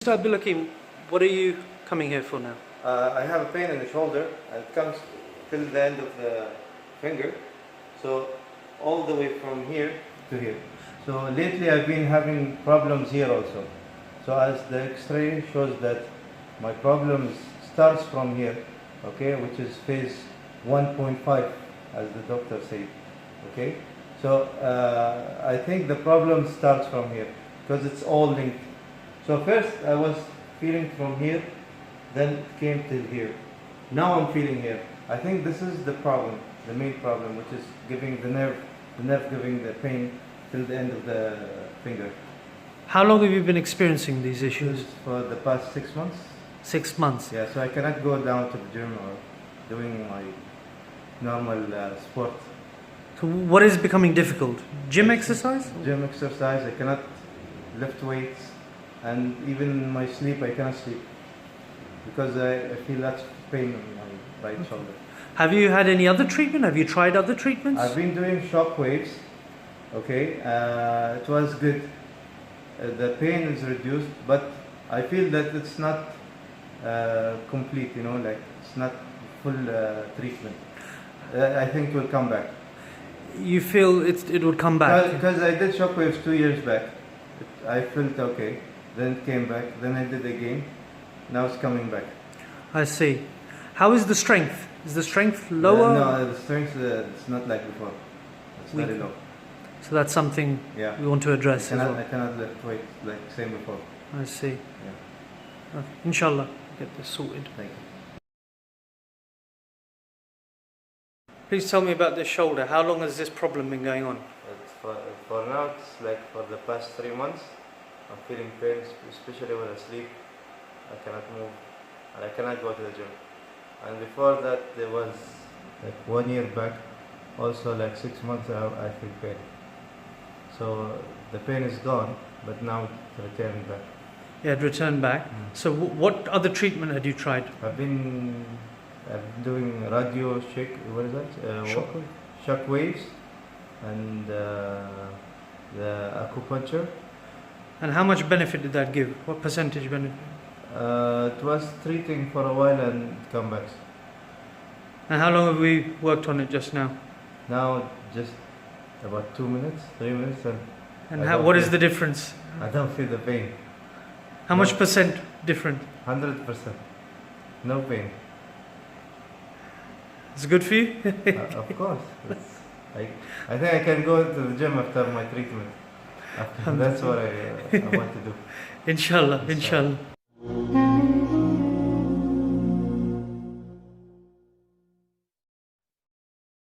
Mr. Abdul Hakim, what are you coming here for now? I have a pain in the shoulder and it comes till the end of the finger, so all the way from here to here. So lately I've been having problems here also. So as the X-ray shows that my problems starts from here, okay, which is phase 1.5 as the doctor said, okay. So I think the problem starts from here because it's all linked. So first I was feeling from here, then it came till here. Now I'm feeling here. I think this is the problem, the main problem, which is giving the nerve giving the pain till the end of the finger. How long have you been experiencing these issues? For the past 6 months. 6 months. Yeah, so I cannot go down to the gym or doing my normal sport. So what is becoming difficult? Gym exercise? Gym exercise, I cannot lift weights, and even in my sleep I cannot sleep because I feel lots of pain in my right shoulder. Have you had any other treatment? Have you tried other treatments? I've been doing shock waves, okay, it was good. The pain is reduced, but I feel that it's not complete, you know, like it's not full treatment. I think it will come back. You feel it would come back? Because I did shock waves 2 years back. I felt okay, then it came back, then I did again, now it's coming back. I see. How is the strength? Is the strength lower? No, the strength it's not like before. It's very low. So that's something we want to address as well. I cannot lift weight like same before. I see. Yeah. Okay. Inshallah, get this sorted. Thank you. Please tell me about this shoulder. How long has this problem been going on? For now, it's like for the past 3 months. I'm feeling pain, especially when I sleep. I cannot move, and I cannot go to the gym. And before that, there was like 1 year back, also like 6 months I feel pain. So the pain is gone, but now it's returning back. Yeah, it returned back. So what other treatment had you tried? I've been doing radio what is that? Shock waves and the acupuncture. And how much benefit did that give? What percentage benefit? It was treating for a while and it come back. And how long have we worked on it just now? Now just about 2 minutes, 3 minutes, and what is the difference? I don't feel the pain. How much percent different? 100%. No pain. It's good for you? Of course. I think I can go to the gym after my treatment. That's what I want to do. Inshallah, inshallah.